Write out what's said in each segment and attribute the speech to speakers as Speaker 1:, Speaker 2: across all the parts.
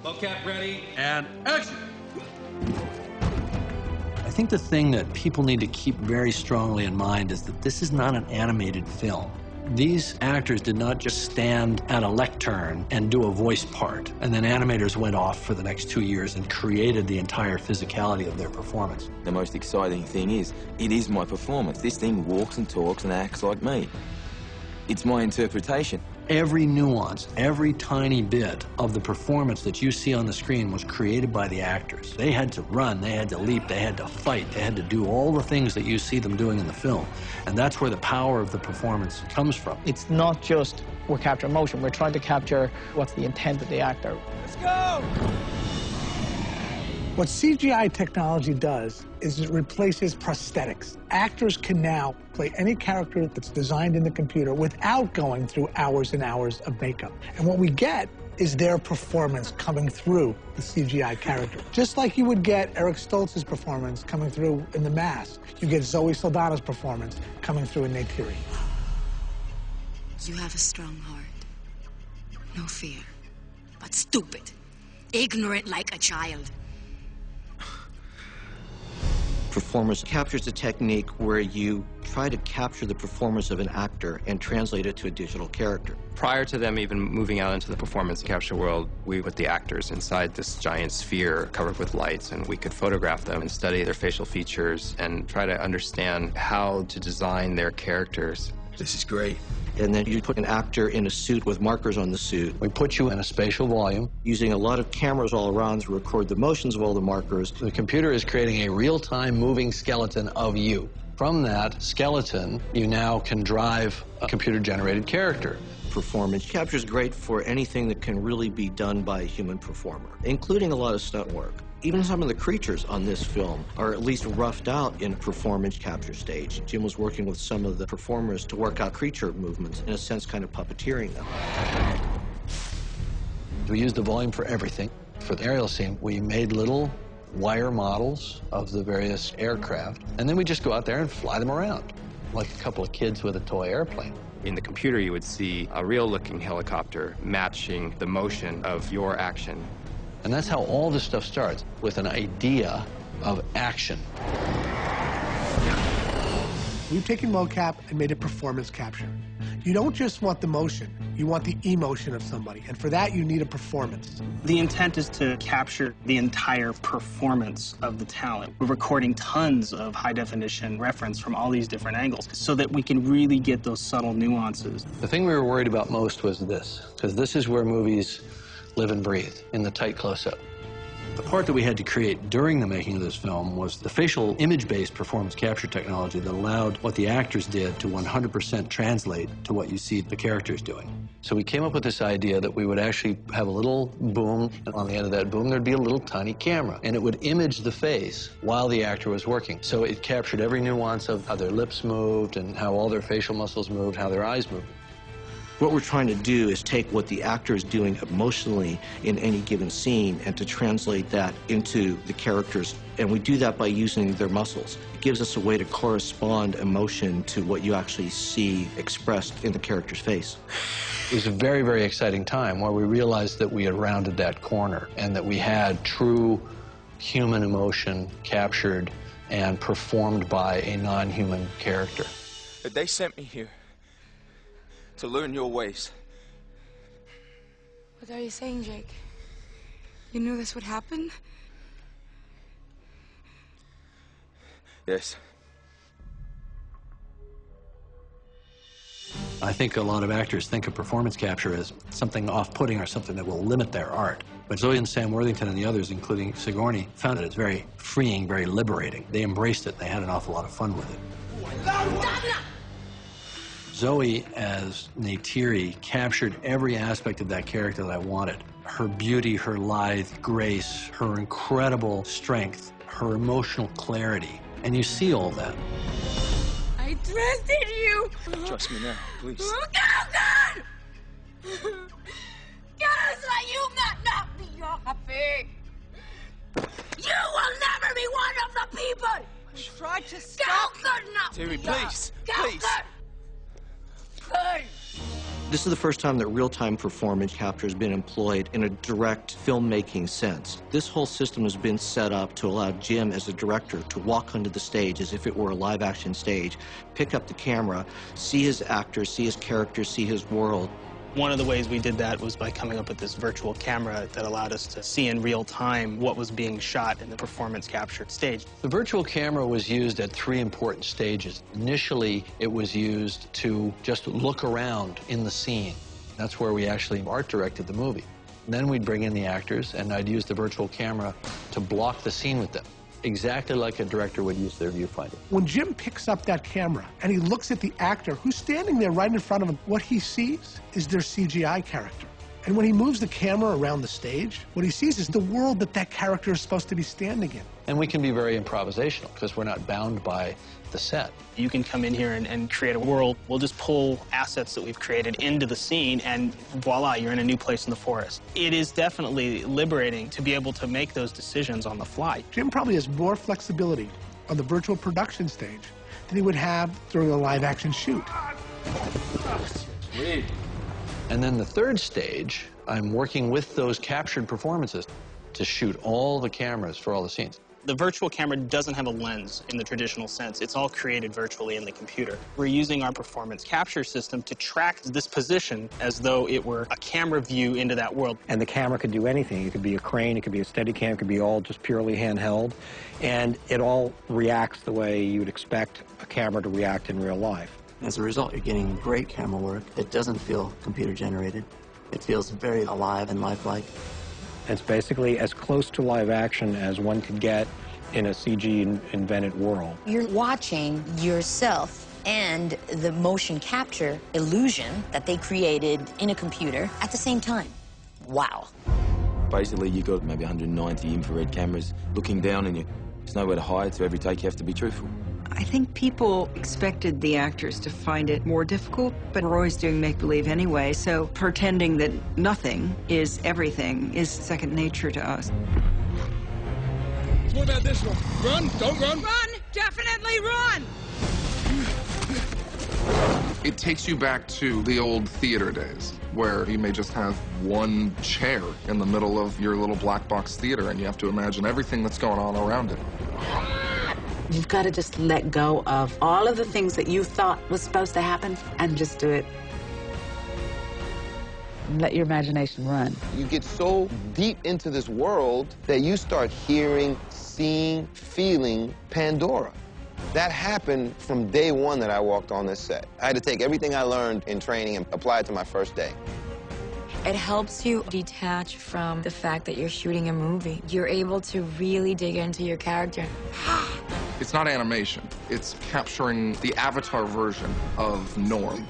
Speaker 1: Mocap ready.
Speaker 2: And action!
Speaker 3: I think the thing that people need to keep very strongly in mind is that this is not an animated film. These actors did not just stand at a lectern and do a voice part, and then animators went off for the next 2 years and created the entire physicality of their performance.
Speaker 4: The most exciting thing is, it is my performance. This thing walks and talks and acts like me. It's my interpretation.
Speaker 3: Every nuance, every tiny bit of the performance that you see on the screen was created by the actors. They had to run, they had to leap, they had to fight, they had to do all the things that you see them doing in the film. And that's where the power of the performance comes from.
Speaker 5: It's not just we're capturing emotion, we're trying to capture what's the intent of the actor.
Speaker 1: Let's go!
Speaker 6: What CGI technology does is it replaces prosthetics. Actors can now play any character that's designed in the computer without going through hours and hours of makeup. And what we get is their performance coming through the CGI character. Just like you would get Eric Stoltz's performance coming through in The Mask, you get Zoe Saldana's performance coming through in Neytiri.
Speaker 7: You have a strong heart. No fear. But stupid. Ignorant like a child.
Speaker 8: Performance captures a technique where you try to capture the performance of an actor and translate it to a digital character.
Speaker 9: Prior to them even moving out into the performance capture world, we put the actors inside this giant sphere covered with lights, and we could photograph them and study their facial features and try to understand how to design their characters.
Speaker 4: This is great.
Speaker 8: And then you put an actor in a suit with markers on the suit.
Speaker 3: We put you in a spatial volume.
Speaker 8: Using a lot of cameras all around to record the motions of all the markers.
Speaker 3: The computer is creating a real-time moving skeleton of you. From that skeleton, you now can drive a computer-generated character.
Speaker 8: Performance capture is great for anything that can really be done by a human performer, including a lot of stunt work. Even some of the creatures on this film are at least roughed out in a performance capture stage. Jim was working with some of the performers to work out creature movements, in a sense kind of puppeteering them.
Speaker 3: We used the volume for everything. For the aerial scene, we made little wire models of the various aircraft, and then we just go out there and fly them around, like a couple of kids with a toy airplane.
Speaker 9: In the computer, you would see a real-looking helicopter matching the motion of your action.
Speaker 3: And that's how all this stuff starts, with an idea of action.
Speaker 6: We've taken mocap and made it performance capture. You don't just want the motion, you want the emotion of somebody, and for that you need a performance.
Speaker 10: The intent is to capture the entire performance of the talent. We're recording tons of high-definition reference from all these different angles so that we can really get those subtle nuances.
Speaker 3: The thing we were worried about most was this, because this is where movies live and breathe, in the tight close-up. The part that we had to create during the making of this film was the facial image-based performance capture technology that allowed what the actors did to 100% translate to what you see the characters doing. So we came up with this idea that we would actually have a little boom, and on the end of that boom there'd be a little tiny camera, and it would image the face while the actor was working. So it captured every nuance of how their lips moved and how all their facial muscles moved, how their eyes moved.
Speaker 8: What we're trying to do is take what the actor is doing emotionally in any given scene and to translate that into the characters. And we do that by using their muscles. It gives us a way to correspond emotion to what you actually see expressed in the character's face.
Speaker 3: It was a very, very exciting time where we realized that we had rounded that corner and that we had true human emotion captured and performed by a non-human character.
Speaker 4: But they sent me here to learn your ways.
Speaker 7: What are you saying, Jake? You knew this would happen?
Speaker 4: Yes.
Speaker 3: I think a lot of actors think of performance capture as something off-putting or something that will limit their art. But Zoe and Sam Worthington and the others, including Sigourney, found it as very freeing, very liberating. They embraced it. They had an awful lot of fun with it. Zoe, as Neytiri, captured every aspect of that character that I wanted. Her beauty, her lithe grace, her incredible strength, her emotional clarity. And you see all that.
Speaker 7: I trusted you!
Speaker 4: Trust me now, please.
Speaker 7: Oh, God! God, so you not be your happy! You will never be one of the people!
Speaker 1: I tried to stop you.
Speaker 4: Terry, please, please.
Speaker 7: Good.
Speaker 8: This is the first time that real-time performance capture has been employed in a direct filmmaking sense. This whole system has been set up to allow Jim, as a director, to walk onto the stage as if it were a live-action stage, pick up the camera, see his actors, see his characters, see his world.
Speaker 10: One of the ways we did that was by coming up with this virtual camera that allowed us to see in real time what was being shot in the performance captured stage.
Speaker 3: The virtual camera was used at 3 important stages. Initially, it was used to just look around in the scene. That's where we actually art directed the movie. And then we'd bring in the actors, and I'd use the virtual camera to block the scene with them, exactly like a director would use their viewfinder.
Speaker 6: When Jim picks up that camera and he looks at the actor who's standing there right in front of him, what he sees is their CGI character. And when he moves the camera around the stage, what he sees is the world that that character is supposed to be standing in.
Speaker 3: And we can be very improvisational because we're not bound by the set.
Speaker 10: You can come in here and create a world. We'll just pull assets that we've created into the scene, and voila, you're in a new place in the forest. It is definitely liberating to be able to make those decisions on the fly.
Speaker 6: Jim probably has more flexibility on the virtual production stage than he would have during a live-action shoot.
Speaker 3: Sweet. And then the third stage, I'm working with those captured performances to shoot all the cameras for all the scenes.
Speaker 10: The virtual camera doesn't have a lens in the traditional sense. It's all created virtually in the computer. We're using our performance capture system to track this position as though it were a camera view into that world.
Speaker 2: And the camera could do anything. It could be a crane, it could be a Steadicam, it could be all just purely handheld. And it all reacts the way you would expect a camera to react in real life.
Speaker 11: As a result, you're getting great camera work. It doesn't feel computer-generated. It feels very alive and lifelike.
Speaker 2: It's basically as close to live action as one could get in a CG-invented world.
Speaker 7: You're watching yourself and the motion capture illusion that they created in a computer at the same time. Wow.
Speaker 4: Basically, you got maybe 190 infrared cameras looking down, and there's nowhere to hide, so every take you have to be truthful.
Speaker 12: I think people expected the actors to find it more difficult, but we're always doing make-believe anyway, so pretending that nothing is everything is second nature to us.
Speaker 1: What about this one? Run, don't run. Run, definitely run.
Speaker 13: It takes you back to the old theater days, where you may just have one chair in the middle of your little black box theater, and you have to imagine everything that's going on around it.
Speaker 14: You've got to just let go of all of the things that you thought was supposed to happen and just do it.
Speaker 15: Let your imagination run.
Speaker 16: You get so deep into this world that you start hearing, seeing, feeling Pandora. That happened from day one that I walked on this set. I had to take everything I learned in training and apply it to my first day.
Speaker 17: It helps you detach from the fact that you're shooting a movie. You're able to really dig into your character.
Speaker 13: It's not animation. It's capturing the avatar version of Norm.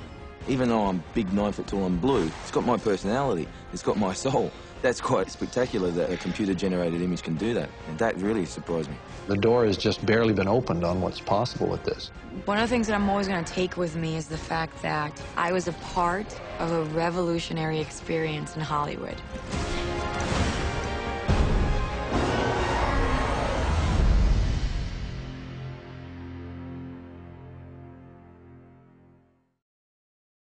Speaker 4: Even though I'm big, 9 foot tall and blue, it's got my personality. It's got my soul. That's quite spectacular that a computer-generated image can do that. And that really surprised me.
Speaker 3: The door has just barely been opened on what's possible with this.
Speaker 17: One of the things that I'm always going to take with me is the fact that I was a part of a revolutionary experience in Hollywood.